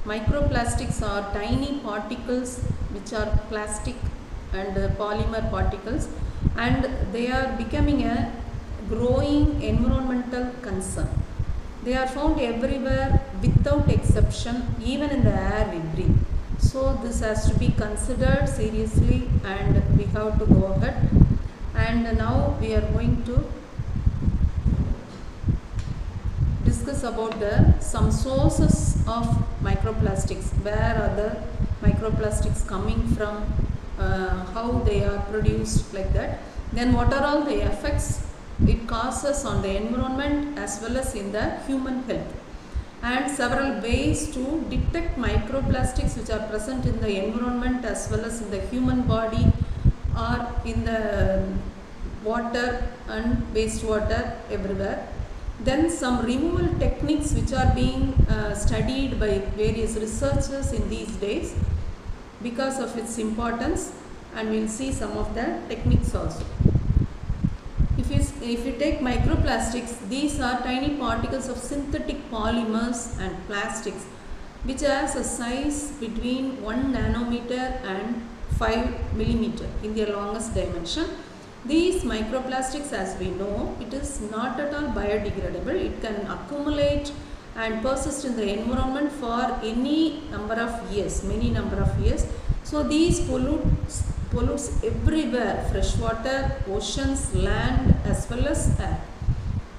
Microplastics are tiny particles which are plastic and polymer particles, and they are becoming a growing environmental concern. They are found everywhere without exception, even in the air we breathe. So this has to be considered seriously, and we have to go ahead. And now we are going to discuss about some sources of microplastics. Where are the microplastics coming from? How they are produced, like that. Then what are all the effects it causes on the environment as well as in the human health, and several ways to detect microplastics which are present in the environment as well as in the human body or in the water and wastewater everywhere. Then some removal techniques which are being studied by various researchers in these days because of its importance, and we will see some of the techniques also. If you take microplastics, these are tiny particles of synthetic polymers and plastics which has a size between 1 nanometer and 5 millimeter in their longest dimension. These microplastics, as we know, it is not at all biodegradable. It can accumulate and persist in the environment for any number of years, many number of years. So these pollutes everywhere, fresh water, oceans, land as well as air.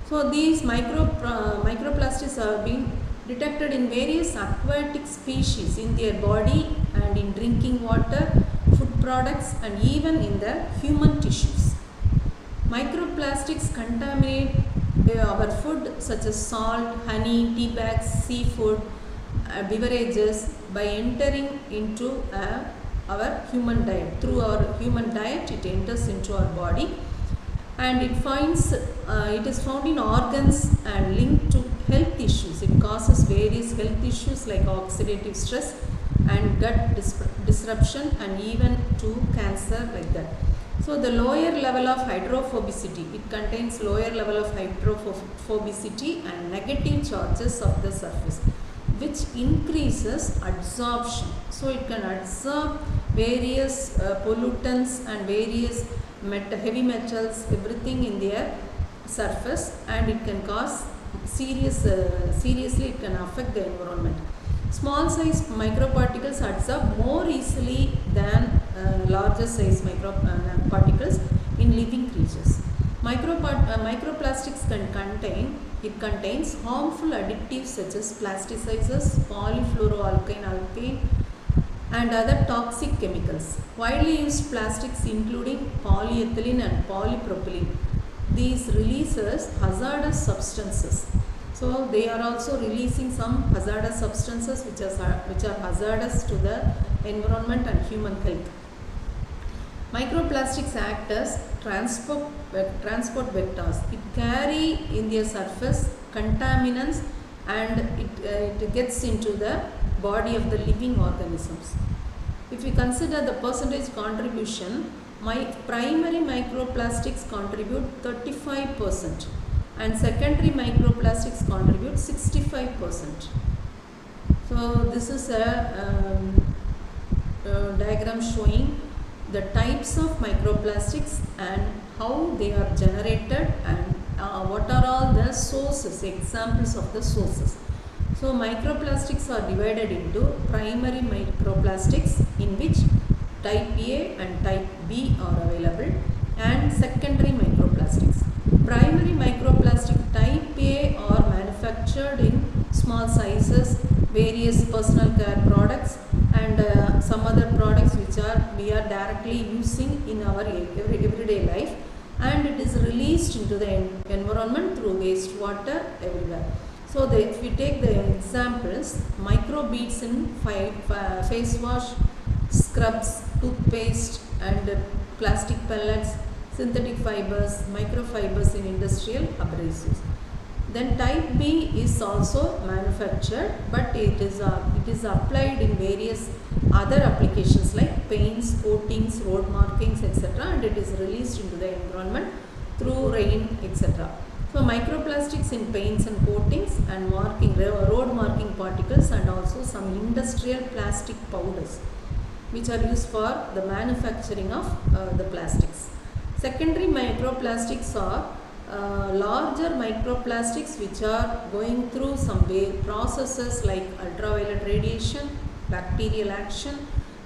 So these microplastics are being detected in various aquatic species in their body and in drinking water, food products, and even in the human tissues. Microplastics contaminate our food such as salt, honey, tea bags, seafood, beverages by entering into our human diet. Through our human diet it enters into our body, and it is found in organs and linked to health issues. It causes various health issues like oxidative stress and gut disruption and even to cancer, like that. So the lower level of hydrophobicity, it contains lower level of hydrophobicity and negative charges of the surface, which increases absorption. So it can absorb various pollutants and various heavy metals, everything in their surface, and it can cause seriously it can affect the environment. Small size microparticles absorb more easily than larger size microparticles in living creatures. Microplastics contains harmful additives such as plasticizers, polyfluoroalkyl and other toxic chemicals. Widely used plastics including polyethylene and polypropylene. These releases hazardous substances. So they are also releasing some hazardous substances which are hazardous to the environment and human health. Microplastics act as transport vectors. It carry in their surface contaminants, and it gets into the body of the living organisms. If we consider the percentage contribution, primary microplastics contribute 35%. and secondary microplastics contribute 65%. So this is a diagram showing the types of microplastics and how they are generated and what are all the sources, examples of the sources. So microplastics are divided into primary microplastics, in which type A and type B are available, and secondary microplastics. Primary microplastic type A are manufactured in small sizes, various personal care products, and some other products which we are directly using in our everyday life, and it is released into the environment through wastewater everywhere. So if we take the examples, microbeads in face wash, scrubs, toothpaste, and plastic pellets, synthetic fibers, microfibers in industrial abrasives. Then type B is also manufactured, but it is applied in various other applications like paints, coatings, road markings, etc., and it is released into the environment through rain, etc. So microplastics in paints and coatings and marking, road marking particles, and also some industrial plastic powders which are used for the manufacturing of the plastics. Secondary microplastics are larger microplastics which are going through some processes like ultraviolet radiation, bacterial action,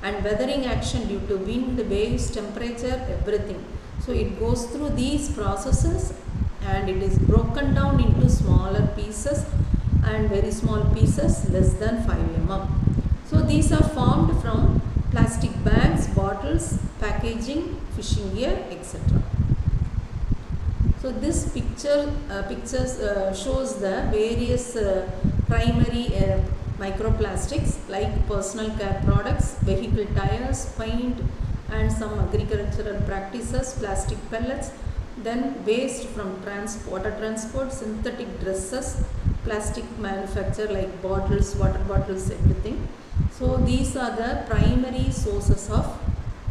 and weathering action due to wind, waves, temperature, everything. So it goes through these processes and it is broken down into smaller pieces and very small pieces less than 5 mm. So these are formed from plastic bags, bottles, packaging, fishing gear, etc. So this pictures shows the various primary microplastics like personal care products, vehicle tires, paint, and some agricultural practices, plastic pellets, then waste from water transport, synthetic dresses, plastic manufacture like bottles, water bottles, everything. So these are the primary sources of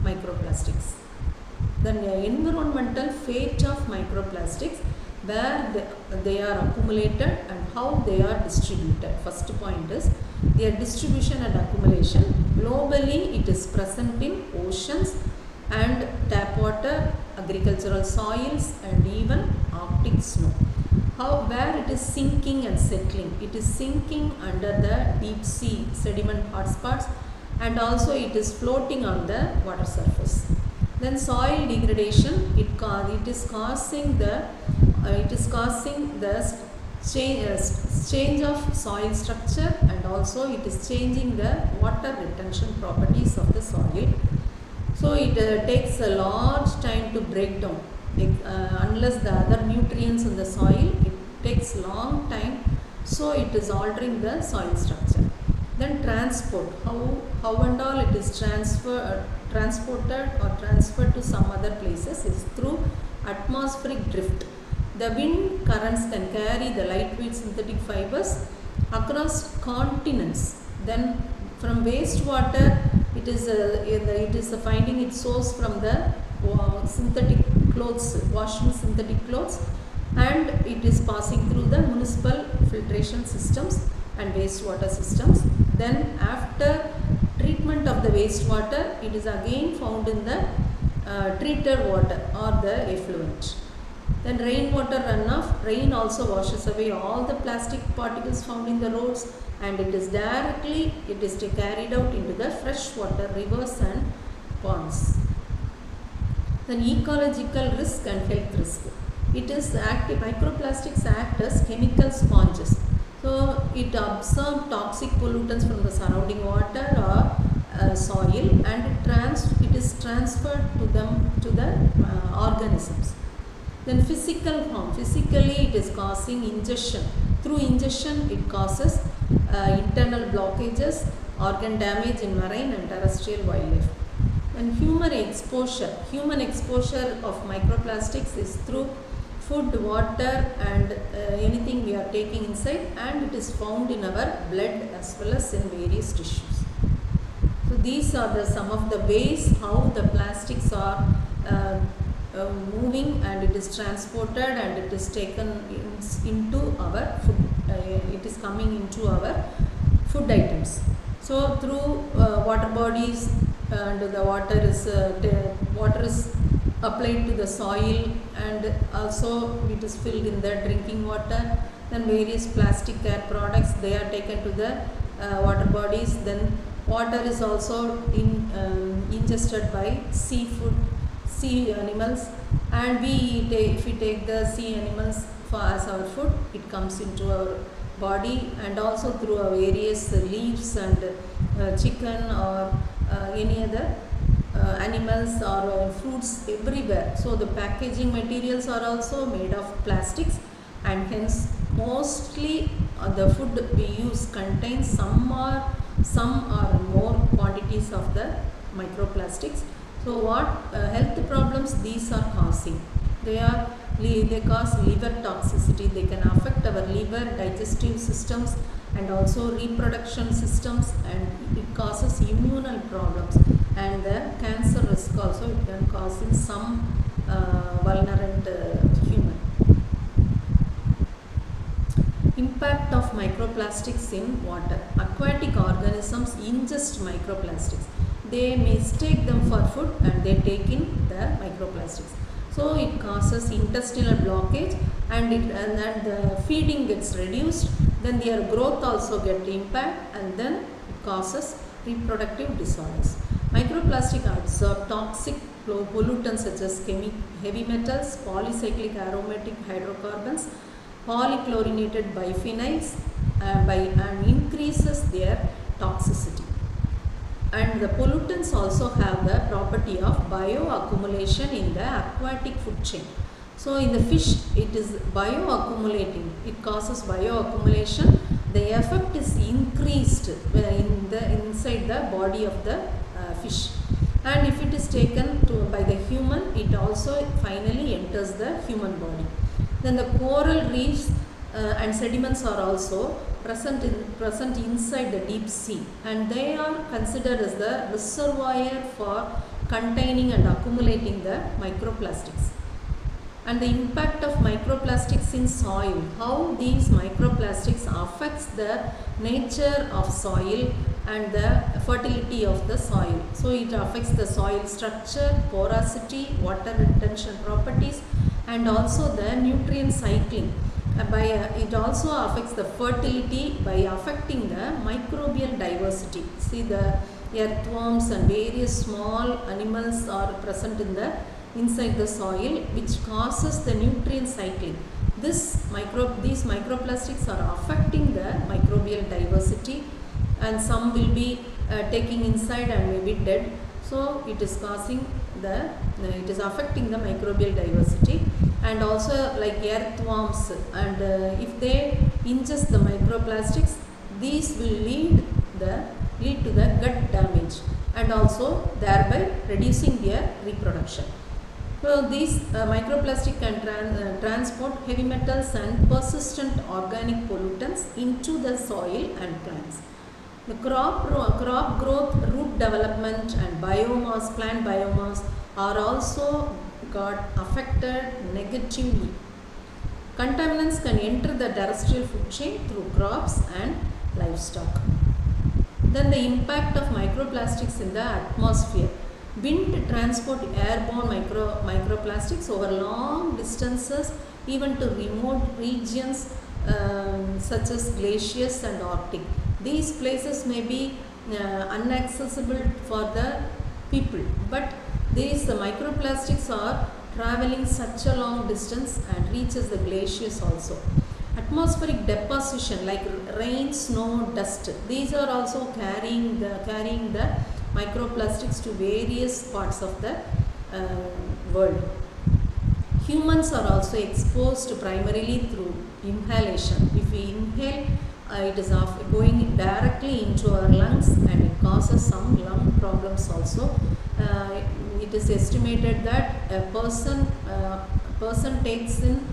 microplastics. The environmental fate of microplastics, where they are accumulated and how they are distributed. First point is their distribution and accumulation. Globally, it is present in oceans and tap water, agricultural soils, and even Arctic snow. Where it is sinking and settling. It is sinking under the deep sea sediment hotspots, and also it is floating on the water surface. Then soil degradation, it is causing the change of soil structure, and also it is changing the water retention properties of the soil. So it takes a large time to break down. Unless the other nutrients in the soil, it takes long time, so it is altering the soil structure. Then transport, how and all it is transported or transferred to some other places is through atmospheric drift. The wind currents can carry the lightweight synthetic fibers across continents. Then from wastewater, it is finding its source from the synthetic clothes, washing synthetic clothes, and it is passing through the municipal filtration systems and wastewater systems. Then after treatment of the wastewater, it is again found in the treated water or the effluent. Then rainwater runoff, rain also washes away all the plastic particles found in the roads, and it is carried out into the freshwater rivers and ponds. Then ecological risk and health risk. It is microplastics act as chemical sponges. So it absorbs toxic pollutants from the surrounding water or soil, and it is transferred to the organisms. Then physical harm. Physically, it is causing ingestion. Through ingestion, it causes internal blockages, organ damage in marine and terrestrial wildlife. And human exposure of microplastics is through food, water, and anything we are taking inside, and it is found in our blood as well as in various tissues. So these are some of the ways how the plastics are moving, and it is transported and it is taken into our food. It is coming into our food items. So through water bodies, and the water is applied to the soil, and also it is filled in the drinking water. Then various plastic care products, they are taken to the water bodies. Then water is also ingested by sea animals, and if we take the sea animals as our food, it comes into our body, and also through our various leaves and chicken or any other animals or fruits everywhere. So the packaging materials are also made of plastics, and hence mostly the food we use contains some or more quantities of the microplastics. So what health problems these are causing? They cause liver toxicity. They can affect our liver, digestive systems, and also reproduction systems, and it causes immunal problems, and the cancer risk also it can cause in some vulnerable human. Impact of microplastics in water. Aquatic organisms ingest microplastics. They mistake them for food and they take in the microplastics. So it causes intestinal blockage and the feeding gets reduced. Then their growth also get impact and then it causes reproductive disorders. Microplastic absorb toxic pollutants such as heavy metals, polycyclic aromatic hydrocarbons, polychlorinated biphenyls and increases their toxicity. And the pollutants also have the property of bioaccumulation in the aquatic food chain. So in the fish it is bioaccumulating, it causes bioaccumulation. The effect is increased inside the body of the fish, and if it is taken by the human, it also finally enters the human body. Then the coral reefs and sediments are also present inside the deep sea, and they are considered as the reservoir for containing and accumulating the microplastics. And the impact of microplastics in soil, how these microplastics affects the nature of soil and the fertility of the soil. So it affects the soil structure, porosity, water retention properties, and also the nutrient cycling. It also affects the fertility by affecting the microbial diversity. See, the earthworms and various small animals are present inside the soil, which causes the nutrient cycling. These microplastics are affecting the microbial diversity, and some will be taking inside and may be dead. So it is it is affecting the microbial diversity, and also like earthworms, and if they ingest the microplastics, these will lead to the gut damage and also thereby reducing their reproduction. So these microplastic can transport heavy metals and persistent organic pollutants into the soil and plants. The crop growth, root development and plant biomass are also got affected negatively. Contaminants can enter the terrestrial food chain through crops and livestock. Then the impact of microplastics in the atmosphere. Wind transport airborne microplastics over long distances, even to remote regions such as glaciers and Arctic. These places may be inaccessible for the people, but these microplastics are traveling such a long distance and reaches the glaciers also. Atmospheric deposition like rain, snow, dust, these are also carrying the microplastics to various parts of the world. Humans are also exposed primarily through inhalation. If we inhale, it is going directly into our lungs and it causes some lung problems also. It is estimated that a person takes in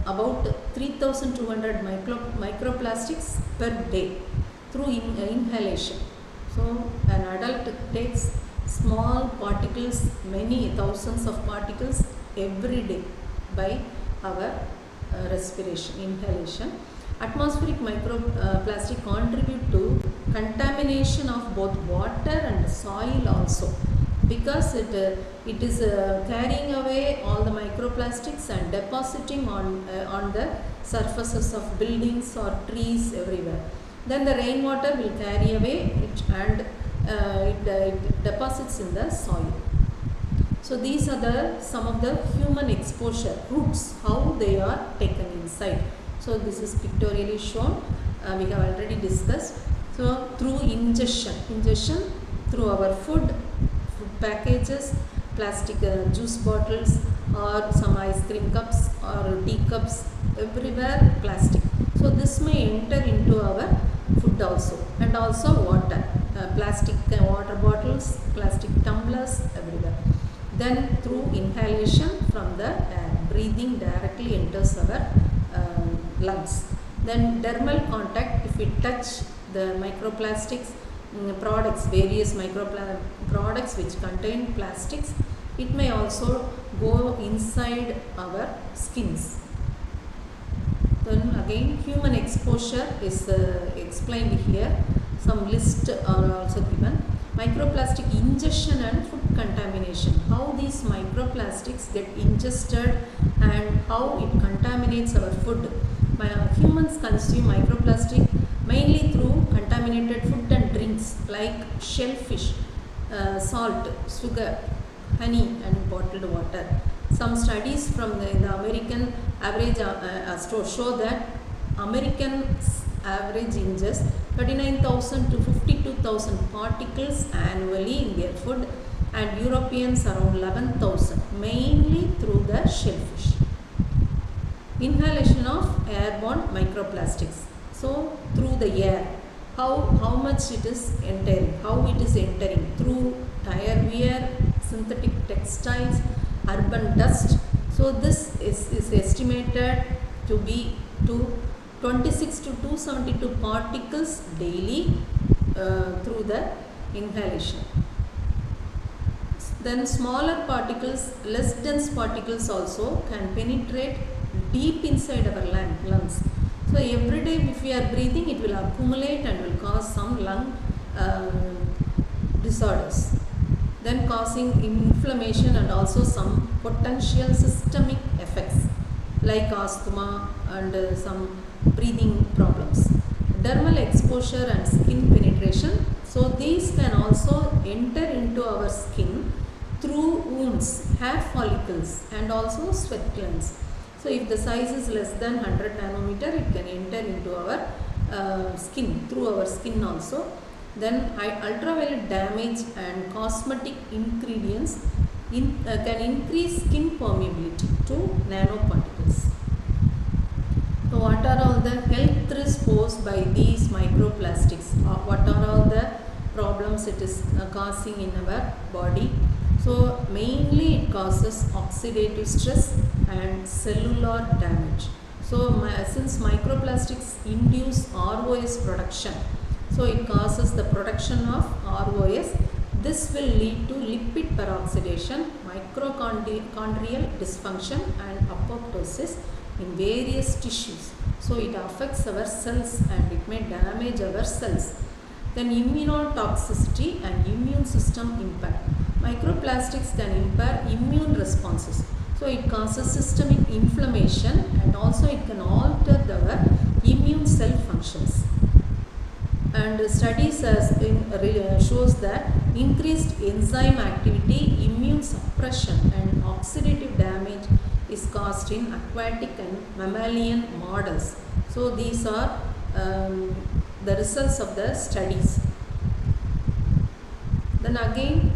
about 3,200 microplastics per day through inhalation. So an adult takes small particles, many thousands of particles every day by our respiration, inhalation. Atmospheric microplastic contribute to contamination of both water and soil also, because it is carrying away all the microplastics and depositing on the surfaces of buildings or trees everywhere. Then the rainwater will carry away it and it deposits in the soil. So these are some of the human exposure routes, how they are taken inside. So this is pictorially shown. We have already discussed. So through ingestion through our food packages, plastic juice bottles or some ice cream cups or tea cups, everywhere plastic. So this may enter into our food also, and also water, plastic water bottles, plastic tumblers, everywhere. Then through inhalation from the air, breathing directly enters our lungs. Then dermal contact, if we touch the microplastics products, various products which contain plastics, it may also go inside our skins. Then again human exposure is explained here. Some list are also given. Microplastic ingestion and food contamination. How these microplastics get ingested and how it contaminates our food. Humans consume microplastic mainly through contaminated food and drinks like shellfish, salt, sugar, honey and bottled water. Some studies from the American average show that Americans average ingest 39,000 to 52,000 particles annually in their food, and Europeans around 11,000, mainly through the shellfish. Inhalation of airborne microplastics. So through the air, how much it is entering, how it is entering through tire wear, synthetic textiles, urban dust. So this is estimated to be to 26 to 272 particles daily through the inhalation. Then smaller particles, less dense particles also can penetrate deep inside our lungs. So every day if we are breathing, it will accumulate and will cause some lung disorders. Then causing inflammation and also some potential systemic effects like asthma and some breathing problems. Dermal exposure and skin penetration. So these can also enter into our skin through wounds, hair follicles and also sweat glands. So if the size is less than 100 nanometer, it can enter into our skin, through our skin also. Then ultraviolet damage and cosmetic ingredients can increase skin permeability to nanoparticles. So what are all the health risks posed by these microplastics? What are all the problems it is causing in our body? So mainly it causes oxidative stress and cellular damage. So since microplastics induce ROS production, so it causes the production of ROS. This will lead to lipid peroxidation, mitochondrial dysfunction and apoptosis in various tissues. So it affects our cells and it may damage our cells. Then immunotoxicity and immune system impact. Microplastics can impair immune responses. So it causes systemic inflammation and also it can alter our immune cell functions. And studies shows that increased enzyme activity, immune suppression and oxidative damage is caused in aquatic and mammalian models. So these are the results of the studies. Then again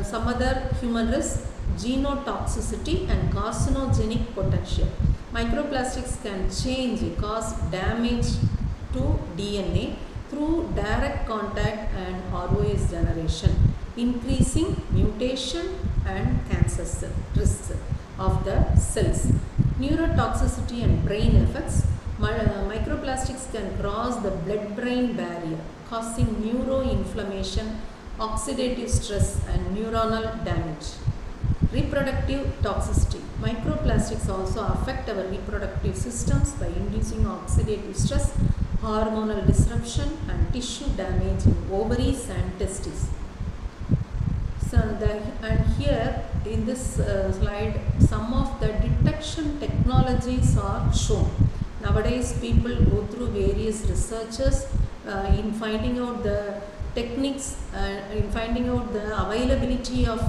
some other human risks: genotoxicity and carcinogenic potential. Microplastics can cause damage to DNA through direct contact and ROS generation, increasing mutation and cancer risks of the cells. Neurotoxicity and brain effects. Microplastics can cross the blood-brain barrier, causing neuroinflammation, oxidative stress and neuronal damage. Reproductive toxicity. Microplastics also affect our reproductive systems by inducing oxidative stress, hormonal disruption and tissue damage in ovaries and testes. So and here in this slide, some of the detection technologies are shown. Nowadays people go through various researches in finding out the techniques, in finding out the availability of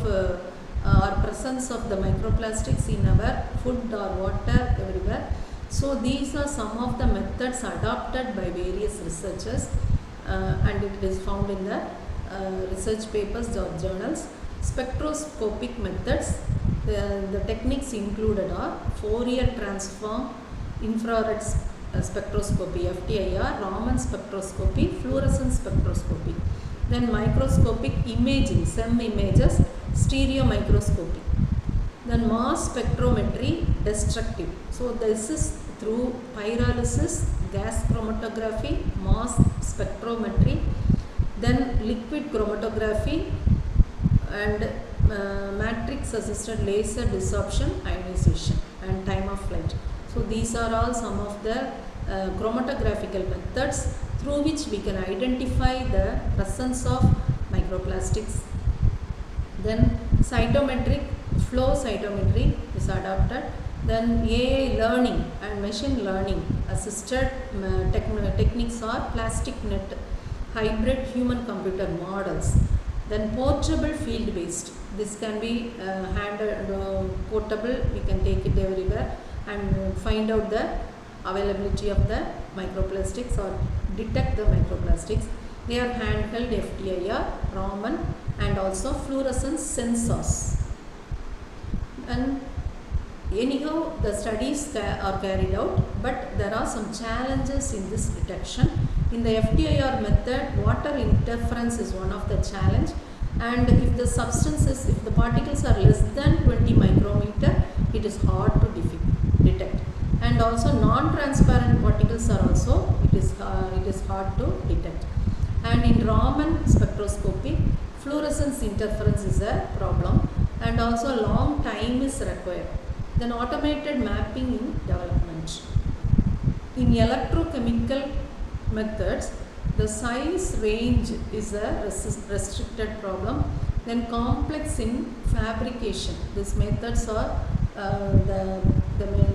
or presence of the microplastics in our food or water everywhere. So these are some of the methods adopted by various researchers and it is found in the research papers or journals. Spectroscopic methods. The techniques included are Fourier transform, infrared spectroscopy FTIR, Raman spectroscopy, fluorescence spectroscopy. Then microscopic imaging, SEM images, stereo microscopy. Then mass spectrometry, destructive. So this is through pyrolysis, gas chromatography, mass spectrometry, then liquid chromatography and matrix assisted laser desorption, ionization and time of flight. So these are all some of the chromatographical methods through which we can identify the presence of microplastics. Then cytometric flow cytometry is adopted. Then AI learning and machine learning assisted techniques are plastic net, hybrid human computer models. Then portable field based. This can be portable, we can take it everywhere and find out the availability of the microplastics or detect the microplastics. They are handheld FTIR, Raman and also fluorescence sensors. And anyhow the studies are carried out, but there are some challenges in this detection. In the FTIR method, water interference is one of the challenge, and if the substances, if the particles are less than 20 micrometer, it is hard to detect. And also non-transparent particles are also, it is hard to detect. And in Raman spectroscopy, fluorescence interference is a problem, and also long time is required. Then automated mapping in development. In electrochemical methods, the size range is a restricted problem. Then complex in fabrication. These methods are the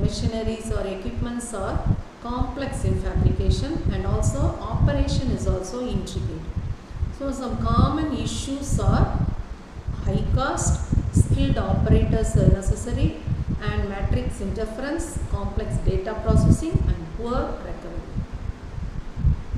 machineries or equipments are complex in fabrication, and also operation is also intricate. So some common issues are high cost, skilled operators are necessary, and matrix interference, complex data processing and poor recovery.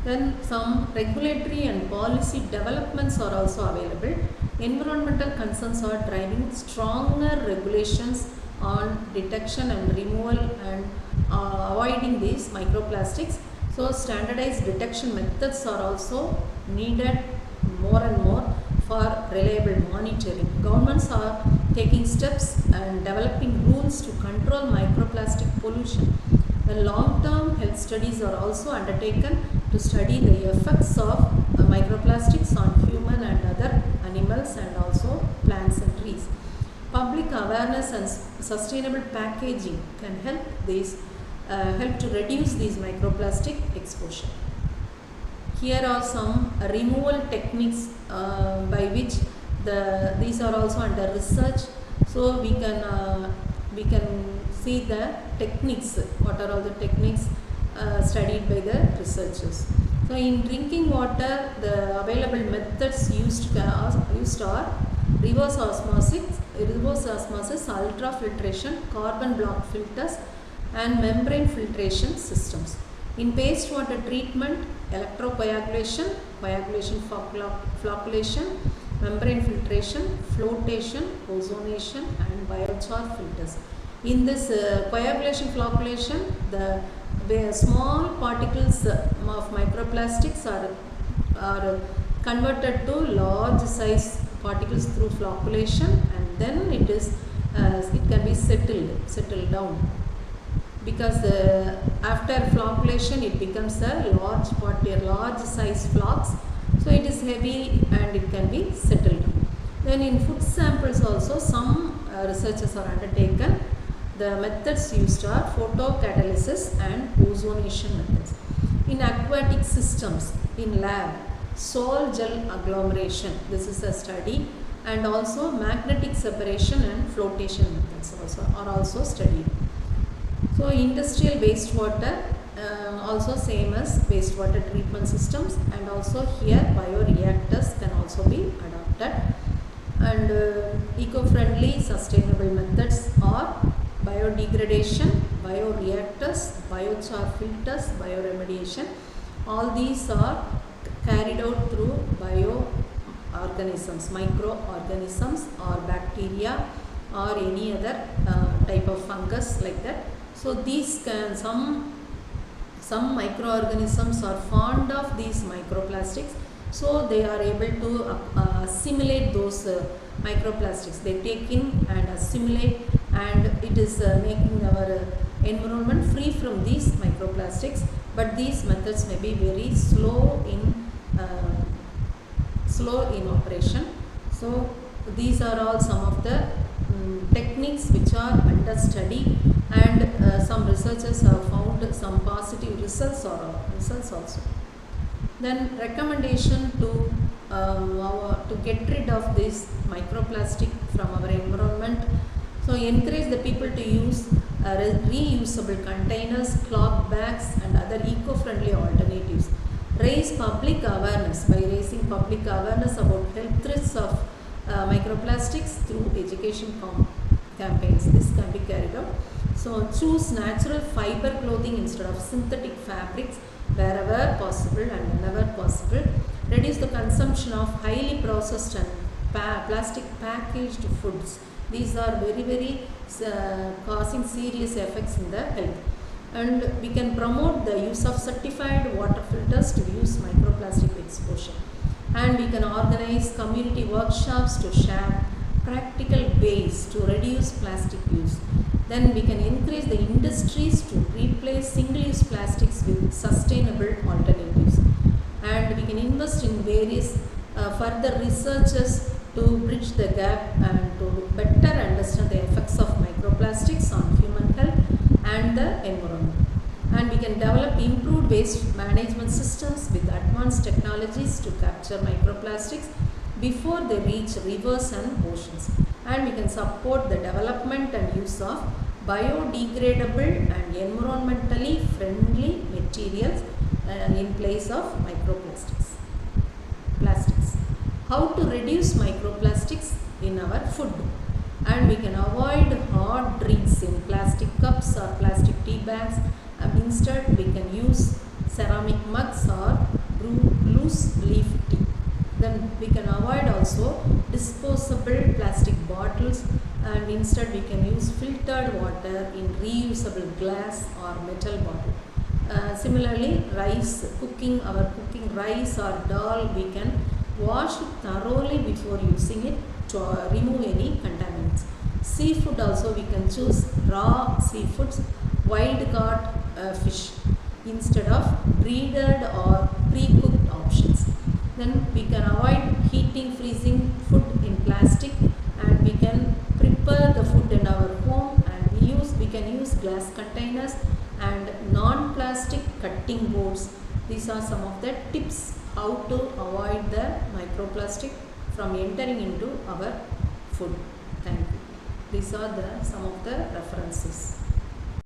Then some regulatory and policy developments are also available. Environmental concerns are driving stronger regulations on detection and removal and avoiding these microplastics. So standardized detection methods are also needed more and more for reliable monitoring. Governments are taking steps and developing rules to control microplastic pollution. The long-term health studies are also undertaken to study the effects of microplastics on human and other animals and also plants and trees. Public awareness and sustainable packaging can help to reduce these microplastic exposure. Here are some removal techniques by which these are also under research. So we can see the techniques. What are all the techniques studied by the researchers? So in drinking water, the available methods used are reverse osmosis, ultrafiltration, carbon block filters, and membrane filtration systems. In wastewater treatment, electrocoagulation, coagulation flocculation, membrane filtration, flotation, ozonation, and biochar filters. In this coagulation flocculation, the small particles of microplastics are converted to large size particles through flocculation, and then it can be settled down, because after flocculation it becomes a large size flocks, so it is heavy and it can be settled down. Then in food samples also some researches are undertaken. The methods used are photocatalysis and ozonation methods. In aquatic systems, in lab, sol gel agglomeration, this is a study, and also magnetic separation and flotation methods are also studied. So industrial wastewater, also same as wastewater treatment systems, and also here bioreactors can also be adopted. And eco-friendly sustainable methods are biodegradation, bioreactors, biochar filters, bioremediation. All these are carried out through bioorganisms, microorganisms or bacteria or any other type of fungus like that. So these some microorganisms are fond of these microplastics, so they are able to assimilate those microplastics. They take in and assimilate, and it is making our environment free from these microplastics. But these methods may be very slow in operation. So these are all some of the techniques which are under study, and some researchers have found some positive results also. Then recommendation to get rid of this microplastic from our environment. So encourage the people to use reusable containers, cloth bags and other eco-friendly alternatives. Raise public awareness by raising public awareness about health risks of microplastics through education campaigns. This can be carried out. So choose natural fiber clothing instead of synthetic fabrics wherever possible and whenever possible. Reduce the consumption of highly processed and plastic packaged foods. These are very causing serious effects in the health. And we can promote the use of certified water filters to reduce microplastic exposure. And we can organize community workshops to share practical ways to reduce plastic use. Then we can encourage the industries to replace single-use plastics with sustainable alternatives. And we can invest in various further researches to bridge the gap and to better understand the effects of microplastics on human health and the environment. And we can develop improved waste management systems with advanced technologies to capture microplastics before they reach rivers and oceans. And we can support the development and use of biodegradable and environmentally friendly materials in place of microplastics. How to reduce microplastics in our food? And we can avoid hot drinks in plastic cups or plastic tea bags. Instead, we can use ceramic mugs or loose leaf tea. Then we can avoid also disposable plastic bottles, and instead we can use filtered water in reusable glass or metal bottle. Similarly, cooking rice or dal, we can wash it thoroughly before using it to remove any contaminants. Seafood also, we can choose raw seafoods, wild caught fish instead of breaded or pre-cooked options. Then we can avoid heating, freezing food in plastic, and we can prepare the food in our home, and we can use glass containers and non-plastic cutting boards. These are some of the tips how to avoid the microplastic from entering into our food. Thank you. These are some of the references.